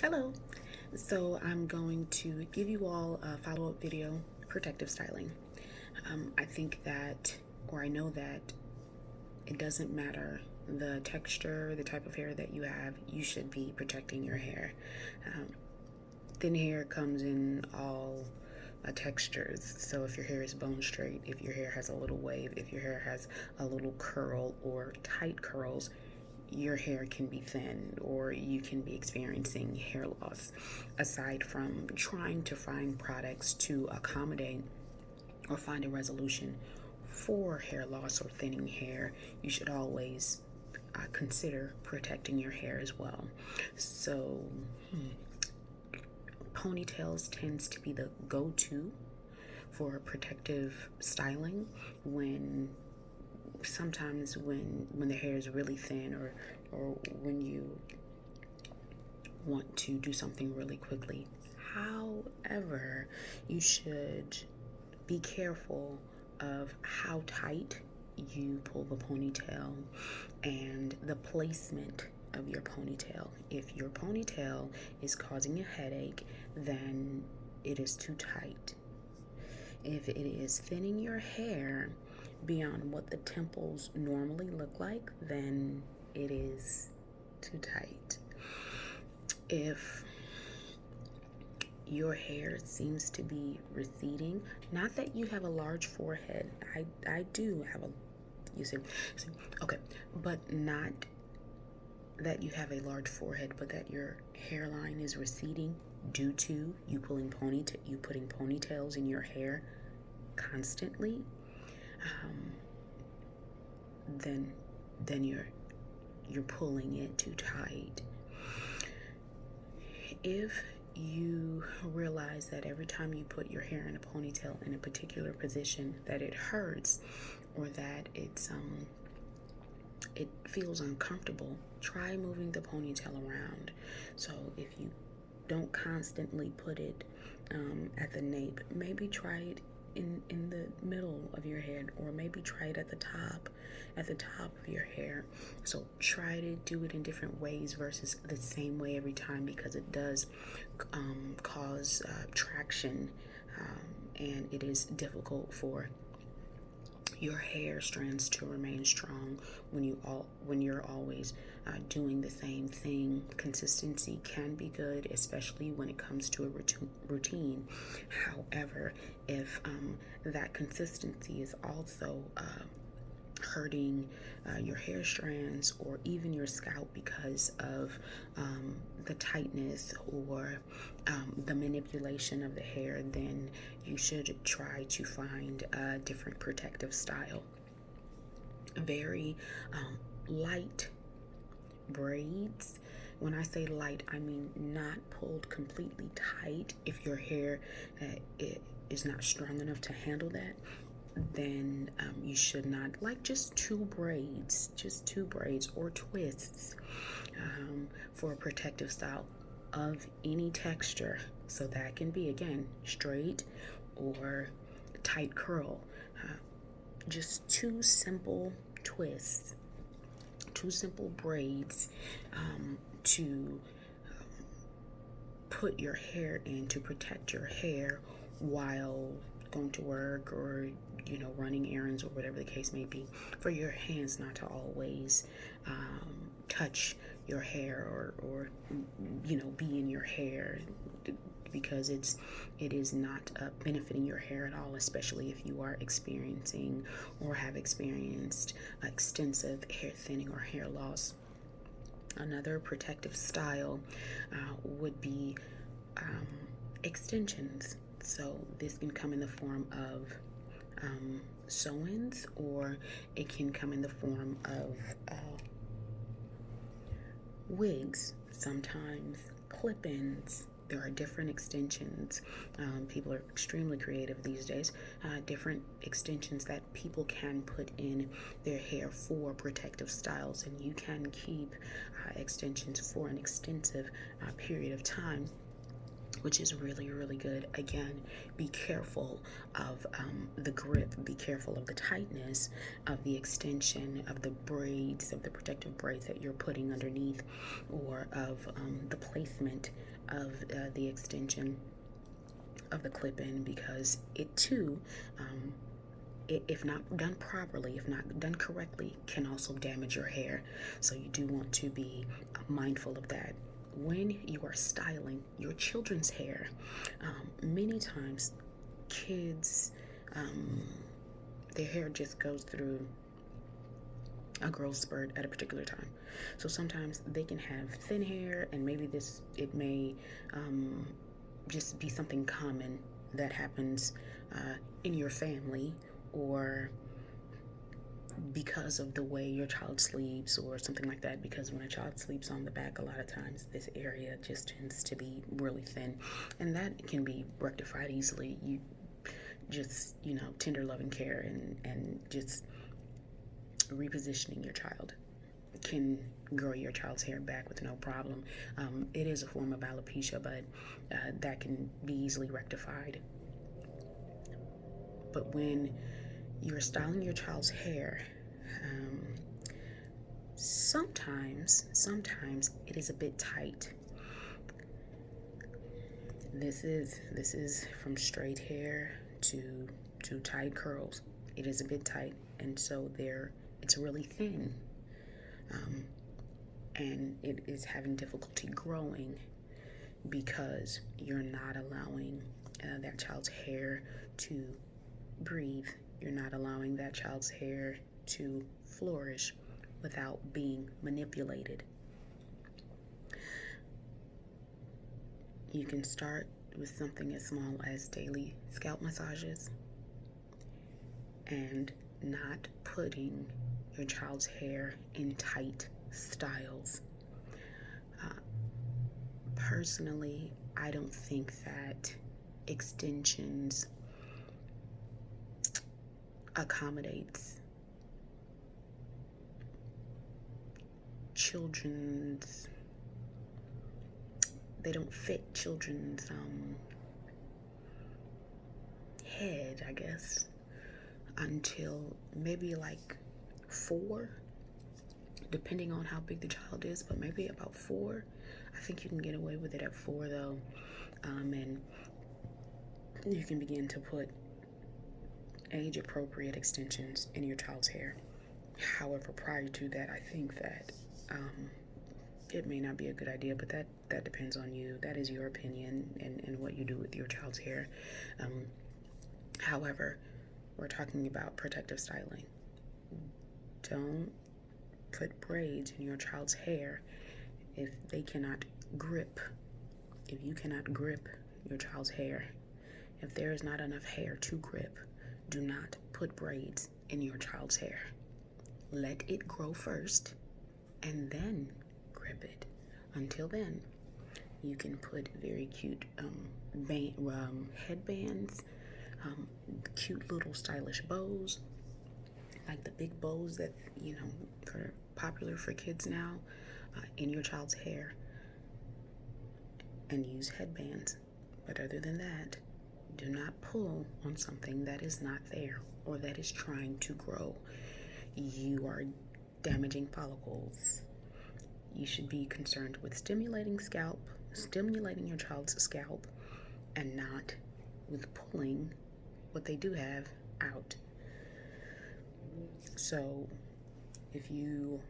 Hello. So I'm going to give you all a follow-up video, protective styling. I think that, or I know that it doesn't matter the texture, the type of hair that you have, you should be protecting your hair. Thin hair comes in all textures. So if your hair is bone straight, if your hair has a little wave, if your hair has a little curl or tight curls, your hair can be thin or you can be experiencing hair loss. Aside from trying to find products to accommodate or find a resolution for hair loss or thinning hair, you should always consider protecting your hair as well. So ponytails tends to be the go-to for protective styling sometimes when the hair is really thin or when you want to do something really quickly. However, you should be careful of how tight you pull the ponytail and the placement of your ponytail. If your ponytail is causing a headache, then it is too tight. If it is thinning your hair beyond what the temples normally look like, then it is too tight. If your hair seems to be receding, not that you have a large forehead, I do have okay, but not that you have a large forehead, but that your hairline is receding due to you putting ponytails in your hair constantly, then you're pulling it too tight. If you realize that every time you put your hair in a ponytail in a particular position that it hurts or that it feels uncomfortable, try moving the ponytail around. So if you don't constantly put it at the nape, maybe try it in the middle of your head, or maybe try it at the top of your hair. So try to do it in different ways versus the same way every time, because it does cause traction, and it is difficult for your hair strands to remain strong when you're always doing the same thing. Consistency can be good, especially when it comes to a routine. However, if that consistency is also hurting your hair strands or even your scalp because of the tightness or the manipulation of the hair, then you should try to find a different protective style. Very light braids. When I say light, I mean not pulled completely tight. If your hair is not strong enough to handle that, then you should not, like just two braids or twists for a protective style of any texture. So that can be, again, straight or tight curl. Just two simple twists, two simple braids to put your hair in, to protect your hair while going to work or running errands or whatever the case may be, for your hands not to always touch your hair or be in your hair, because it is not benefiting your hair at all, especially if you are experiencing or have experienced extensive hair thinning or hair loss. Another protective style would be extensions. So this can come in the form of sew-ins, or it can come in the form of wigs, sometimes clip-ins. There are different extensions. People are extremely creative these days. Different extensions that people can put in their hair for protective styles, and you can keep extensions for an extensive period of time, which is really, really good. Again, be careful of the grip, be careful of the tightness of the extension, of the braids, of the protective braids that you're putting underneath, or of the placement of the extension of the clip-in, because it too, if not done properly, if not done correctly, can also damage your hair. So you do want to be mindful of that. When you are styling your children's hair, many times kids, their hair just goes through a growth spurt at a particular time. So sometimes they can have thin hair, and maybe it may just be something common that happens in your family, or because of the way your child sleeps or something like that. Because when a child sleeps on the back, a lot of times this area just tends to be really thin, and that can be rectified easily. You just, tender loving care and just repositioning your child can grow your child's hair back with no problem. It is a form of alopecia, but that can be easily rectified. But when you're styling your child's hair, sometimes it is a bit tight. This is from straight hair to tight curls. It is a bit tight, and so it's really thin, and it is having difficulty growing because you're not allowing that child's hair to breathe. You're not allowing that child's hair to flourish without being manipulated. You can start with something as small as daily scalp massages and not putting your child's hair in tight styles. Personally, I don't think that extensions accommodates they don't fit children's head, I guess, until maybe like 4, depending on how big the child is, but maybe about 4. I think you can get away with it at 4 though, and you can begin to put age-appropriate extensions in your child's hair. However, prior to that, I think that it may not be a good idea, but that depends on you. That is your opinion and what you do with your child's hair. However, we're talking about protective styling. Don't put braids in your child's hair if they cannot grip. If you cannot grip your child's hair, if there is not enough hair to grip, do not put braids in your child's hair. Let it grow first and then grip it. Until then, you can put very cute headbands, cute little stylish bows, like the big bows that are popular for kids now, in your child's hair, and use headbands. But other than that, do not pull on something that is not there or that is trying to grow. You are damaging follicles. You should be concerned with stimulating your child's scalp, and not with pulling what they do have out. So if you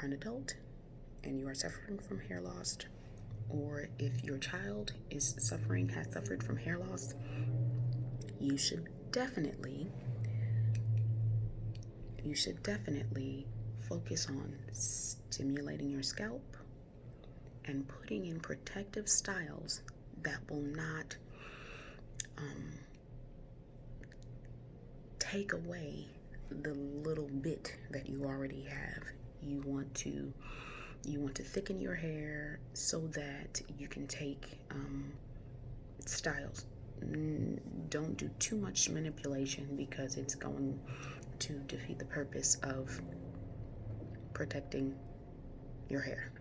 are an adult and you are suffering from hair loss, or if your child has suffered from hair loss, you should definitely focus on stimulating your scalp and putting in protective styles that will not take away the little bit that you already have. You want to thicken your hair so that you can take styles. Don't do too much manipulation, because it's going to defeat the purpose of protecting your hair.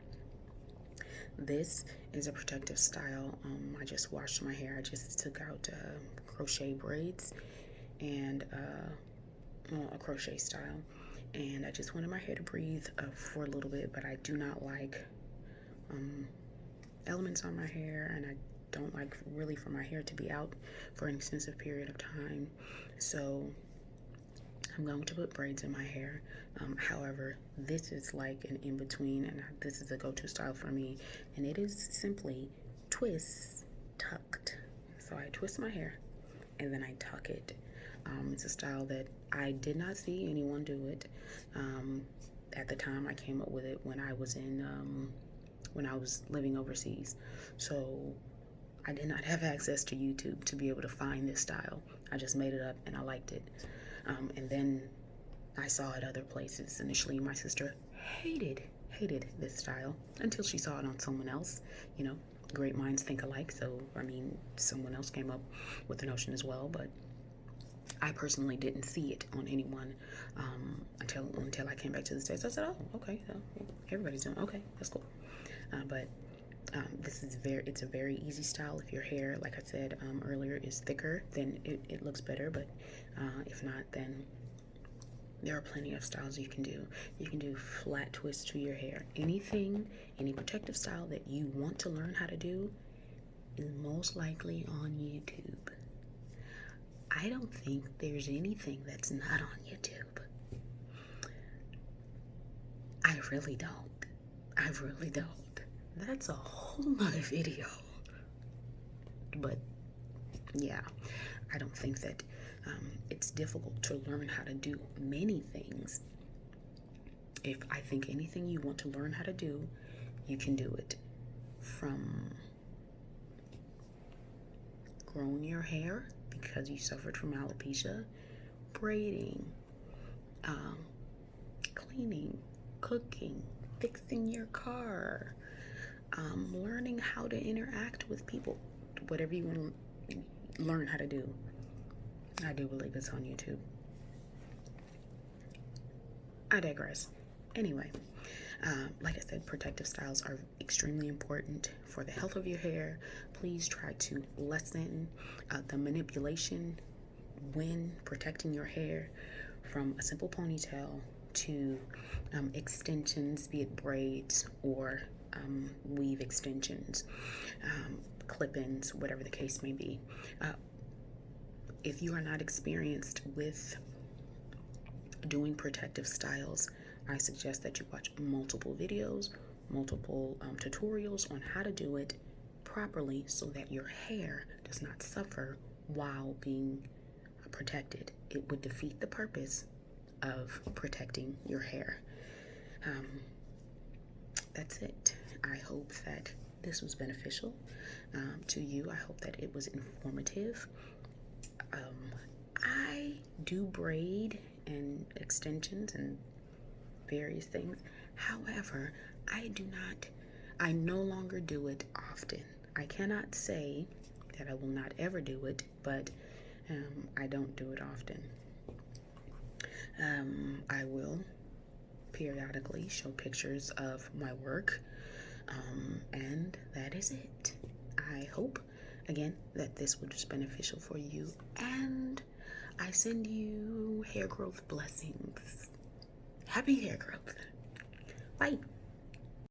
This is a protective style. I just washed my hair. I just took out crochet braids and a crochet style, and I just wanted my hair to breathe for a little bit. But I do not like elements on my hair, and I don't like really for my hair to be out for an extensive period of time. So I'm going to put braids in my hair. However, this is like an in-between, and this is a go-to style for me, and it is simply twists tucked. So I twist my hair and then I tuck it. It's a style that I did not see anyone do it. At the time, I came up with it when I was living overseas. So I did not have access to YouTube to be able to find this style. I just made it up and I liked it. And then I saw it other places. Initially, my sister hated this style until she saw it on someone else. You know, great minds think alike. So, I mean, someone else came up with the notion as well, but I personally didn't see it on anyone until I came back to the States. I said, oh, okay, so everybody's doing okay, that's cool. But it's a very easy style. If your hair, like I said earlier, is thicker, then it looks better. But if not, then there are plenty of styles you can do. You can do flat twists to your hair. Any protective style that you want to learn how to do is most likely on YouTube. I don't think there's anything that's not on YouTube. I really don't. That's a whole nother video. But yeah, I don't think that it's difficult to learn how to do many things. If I think anything you want to learn how to do, you can do it. From growing your hair because you suffered from alopecia, braiding, cleaning, cooking, fixing your car, learning how to interact with people, whatever you want to learn how to do. I do believe it's on YouTube. I digress. Anyway, like I said, protective styles are extremely important for the health of your hair. Please try to lessen the manipulation when protecting your hair, from a simple ponytail to extensions, be it braids or weave extensions, clip-ins, whatever the case may be. If you are not experienced with doing protective styles, I suggest that you watch multiple videos, multiple tutorials on how to do it properly so that your hair does not suffer while being protected. It would defeat the purpose of protecting your hair. That's it. I hope that this was beneficial to you. I hope that it was informative. I do braid and extensions and various things. However, I no longer do it often. I cannot say that I will not ever do it, but I don't do it often. I will periodically show pictures of my work, and that is it. I hope, again, that this was beneficial for you, and I send you hair growth blessings. Happy hair growth. Bye.